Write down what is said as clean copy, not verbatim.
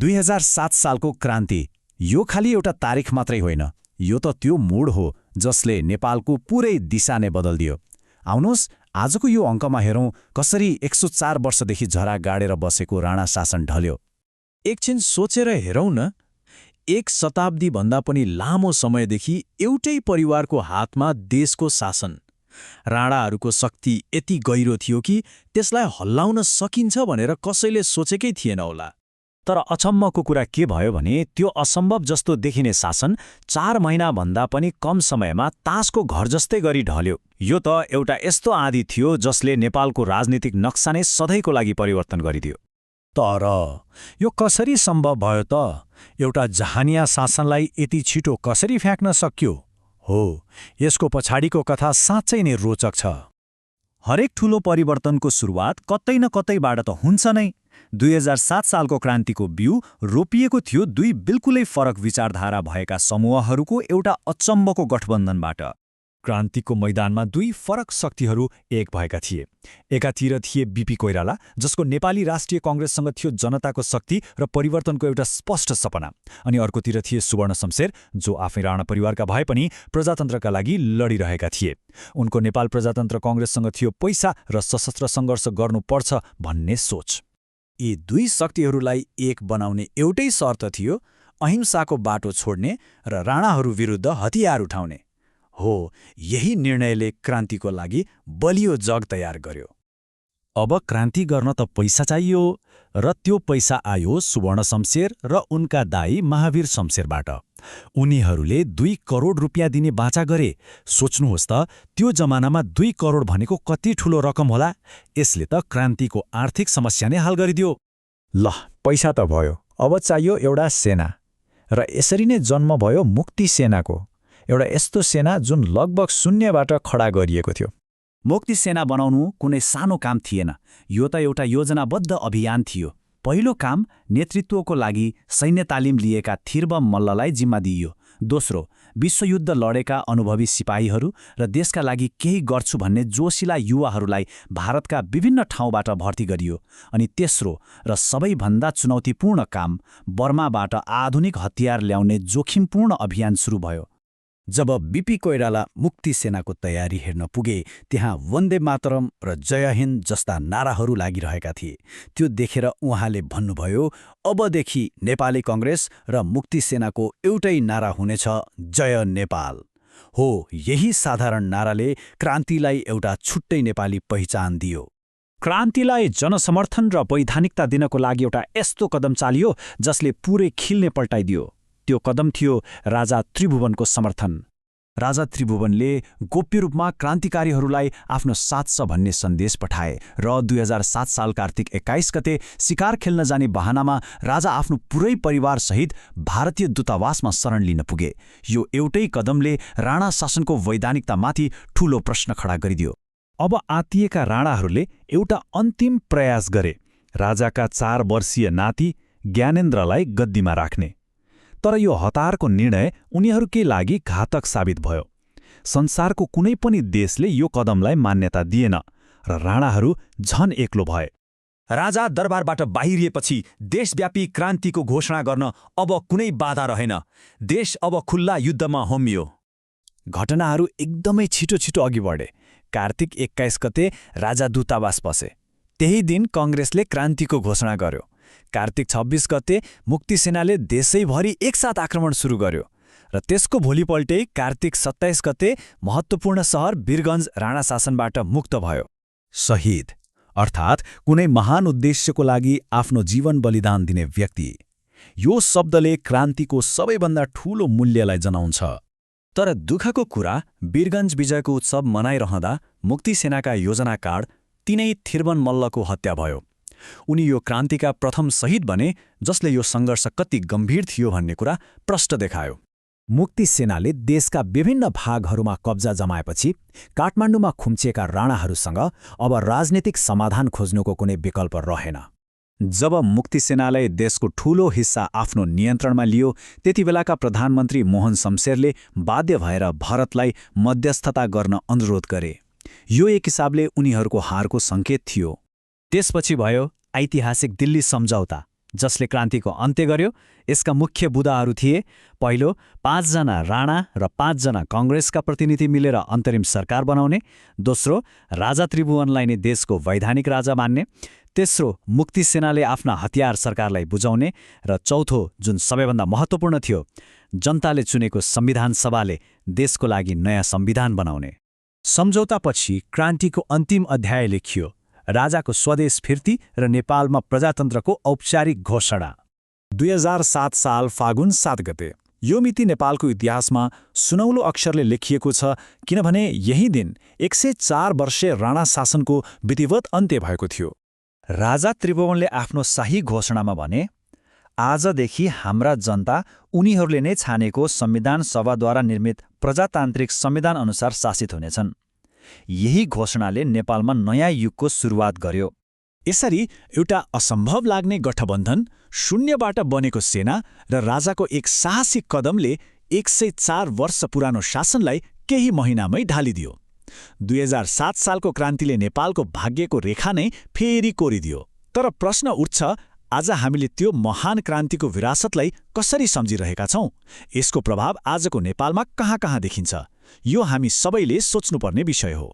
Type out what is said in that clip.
2007 सालको क्रान्ति यो खाली एउटा तारिख मात्रै होइन, यो त त्यो मोड हो जसले नेपालको पुरै दिशा नै बदल्दियो। आउनुहोस् आजको यो अङ्कमा हेरौँ कसरी 104 वर्षदेखि झरा गाडेर बसेको राणा शासन ढल्यो। एकछिन सोचेर हेरौँ न, 1 शताब्दीभन्दा पनि लामो समयदेखि एउटै परिवारको हातमा देशको शासन। राणाहरूको शक्ति यति गहिरो थियो कि त्यसलाई हल्लाउन सकिन्छ भनेर कसैले सोचेकै थिएन होला। तर अचम्मको कुरा के भयो भने त्यो असम्भव जस्तो देखिने शासन 4 महिनाभन्दा पनि कम समयमा तासको घर जस्तै गरी ढल्यो। यो त एउटा यस्तो आँधी थियो जसले नेपालको राजनीतिक नक्सा नै सधैँको लागि परिवर्तन गरिदियो। तर यो कसरी सम्भव भयो त? एउटा जहानिया शासनलाई यति छिटो कसरी फ्याँक्न सक्यो? हो, यसको पछाडिको कथा साँच्चै नै रोचक छ। हरेक ठूलो परिवर्तनको सुरुवात कतै न कतैबाट त हुन्छ नै। 2007 सालको क्रान्तिको बिउ रोपिएको थियो दुई बिल्कुलै फरक विचारधारा भएका समूहहरूको एउटा अचम्मको गठबन्धनबाट। क्रान्तिको मैदानमा दुई फरक शक्तिहरू एक भएका थिए। एकातिर थिए बीपी कोइराला, जसको नेपाली राष्ट्रिय कांग्रेससँग थियो जनताको शक्ति र परिवर्तनको एउटा स्पष्ट सपना, अनि अर्कोतिर थिए सुवर्ण शमशेर, जो आफै राणा परिवारका भए पनि प्रजातन्त्रका लागि लडिरहेका थिए। उनको नेपाल प्रजातन्त्र कांग्रेससँग थियो पैसा र सशस्त्र सङ्घर्ष गर्नुपर्छ भन्ने सोच। यी दुई शक्तिहरूलाई एक बनाउने एउटै शर्त थियो, अहिंसाको बाटो छोड्ने र राणाहरू विरुद्ध हतियार उठाउने। हो, यही निर्णयले क्रान्तिको लागि बलियो जग तयार गर्यो। अब क्रान्ति गर्न त पैसा चाहियो, र त्यो पैसा आयो सुवर्ण शमशेर र उनका दाइ महावीर शमशेरबाट। उनीहरूले 2 करोड रुपियाँ दिने बाचा गरे। सोच्नुहोस् त, त्यो जमानामा 2 करोड भनेको कति ठूलो रकम होला। यसले त क्रान्तिको आर्थिक समस्या नै हल गरिदियो। ल, पैसा त भयो, अब चाहियो एउटा सेना। र यसरी नै जन्म भयो मुक्ति सेनाको, एउटा यस्तो सेना जुन लगभग शून्यबाट खडा गरिएको थियो। मुक्ति सेना बनाउनु कुनै सानो काम थिएन, यो त एउटा योजनाबद्ध अभियान थियो। पहिलो काम, नेतृत्वको लागि सैन्य तालिम लिएका थिरबम मल्ललाई जिम्मा दिइयो। दोस्रो, विश्वयुद्ध लडेका अनुभवी सिपाहीहरू र देशका लागि केही गर्छु भन्ने जोशिला युवाहरूलाई भारतका विभिन्न ठाउँबाट भर्ती गरियो। अनि तेस्रो र सबैभन्दा चुनौतीपूर्ण काम, बर्माबाट आधुनिक हतियार ल्याउने जोखिमपूर्ण अभियान सुरु भयो। जब बीपी कोइराला मुक्ति सेनाको तयारी हेर्न पुगे, त्यहाँ वन्दे मातरम र जय हिन्द जस्ता नाराहरू लागिरहेका थिए। त्यो देखेर उहाँले भन्नुभयो, अबदेखि नेपाली कांग्रेस र मुक्ति सेनाको एउटै नारा हुनेछ, जय नेपाल। हो, यही साधारण नाराले क्रान्तिलाई एउटा छुट्टै नेपाली पहिचान दियो। क्रान्तिलाई जनसमर्थन र वैधानिकता दिनको लागि एउटा यस्तो कदम चालियो जसले पुरै खिल्ने पल्टाइदियो। त्यो कदम थियो राजा त्रिभुवनको समर्थन। राजा त्रिभुवनले गोप्य रूपमा क्रान्तिकारीहरूलाई आफ्नो साथ छ भन्ने सन्देश पठाए र 2007 साल कार्तिक 21 गते शिकार खेल्न जाने बहानामा राजा आफ्नो पुरै परिवारसहित भारतीय दूतावासमा शरण लिन पुगे। यो एउटै कदमले राणा शासनको वैधानिकतामाथि ठूलो प्रश्न खडा गरिदियो। अब आतिएका राणाहरूले एउटा अन्तिम प्रयास गरे, राजाका 4 वर्षीय नाति ज्ञानेन्द्रलाई गद्दीमा राख्ने। तर यो हतारको निर्णय उनीहरूकै लागि घातक साबित भयो। संसारको कुनै पनि देशले यो कदमलाई मान्यता दिएन र राणाहरू झन एक्लो भए। राजा दरबारबाट बाहिरिएपछि देशव्यापी क्रान्तिको घोषणा गर्न अब कुनै बाधा रहेन। देश अब खुल्ला युद्धमा होमियो। घटनाहरू एकदमै छिटो अघि बढे। कार्तिक 21 गते राजा दूतावास पसे। त्यही दिन कांग्रेसले क्रान्तिको घोषणा गर्यो। कार्तिक 26 गते मुक्ति सेनाले देशैभरि एकसाथ आक्रमण सुरु गर्यो र त्यसको भोलिपल्टै कार्तिक 27 गते महत्त्वपूर्ण सहर वीरगञ्ज राणा शासनबाट मुक्त भयो। शहीद अर्थात् कुनै महान उद्देश्यको लागि आफ्नो जीवन बलिदान दिने व्यक्ति। यो शब्दले क्रान्तिको सबैभन्दा ठूलो मूल्यलाई जनाउँछ। तर दुःखको कुरा, वीरगञ्ज विजयको उत्सव मनाइरहँदा मुक्ति सेनाका योजनाकार तिनै थिरबन मल्लको हत्या भयो। उनी यो क्रान्तिका प्रथम शहीद बने जसले यो सङ्घर्ष कति गम्भीर थियो भन्ने कुरा प्रष्ट देखायो। मुक्ति सेनाले देशका विभिन्न भागहरूमा कब्जा जमाएपछि काठमाडौँमा खुम्चिएका राणाहरूसँग अब राजनीतिक समाधान खोज्नुको कुनै विकल्प रहेन। जब मुक्ति सेनाले देशको ठूलो हिस्सा आफ्नो नियन्त्रणमा लियो, त्यतिबेलाका प्रधानमन्त्री मोहन शमशेरले बाध्य भएर भारतलाई मध्यस्थता गर्न अनुरोध गरे। यो एक हिसाबले उनीहरूको हारको सङ्केत थियो। त्यसपछि भयो ऐतिहासिक दिल्ली सम्झौता, जसले क्रान्तिको अन्त्य गर्यो। यसका मुख्य बुँदाहरू थिए, पहिलो 5 जना राणा र 5 जना कङ्ग्रेसका प्रतिनिधि मिलेर अन्तरिम सरकार बनाउने, दोस्रो राजा त्रिभुवनलाई नै देशको वैधानिक राजा मान्ने, तेस्रो मुक्ति सेनाले आफ्ना हतियार सरकारलाई बुझाउने, र चौथो जुन सबैभन्दा महत्त्वपूर्ण थियो, जनताले चुनेको संविधान सभाले देशको लागि नयाँ संविधान बनाउने। सम्झौतापछि क्रान्तिको अन्तिम अध्याय लेखियो, राजाको स्वदेश फिर्ती र नेपालमा प्रजातन्त्रको औपचारिक घोषणा। 2007 साल फागुन 7 गते। यो मिति नेपालको इतिहासमा सुनौलो अक्षरले लेखिएको छ, किनभने यही दिन 104 वर्षे राणा शासनको विधिवत अन्त्य भएको थियो। राजा त्रिभुवनले आफ्नो शाही घोषणामा भने, आजदेखि हाम्रा जनता उनीहरूले नै छानेको संविधान सभाद्वारा निर्मित प्रजातान्त्रिक संविधान अनुसार शासित हुनेछन्। यही घोषणाले नेपालमा नयाँ युगको सुरुवात गर्यो। यसरी एउटा असम्भव लाग्ने गठबन्धन, शून्यबाट बनेको सेना र राजाको एक साहसी कदमले 104 वर्ष पुरानो शासनलाई केही महिनामै ढालिदियो। 2007 सालको क्रान्तिले नेपालको भाग्यको रेखा नै फेरि कोरिदियो। तर प्रश्न उठ्छ, आज हामीले त्यो महान क्रान्तिको विरासतलाई कसरी सम्झिरहेका छौं? यसको प्रभाव आजको नेपालमा कहाँ कहाँ देखिन्छ? यो हामी सबैले सोच्नुपर्ने विषय हो।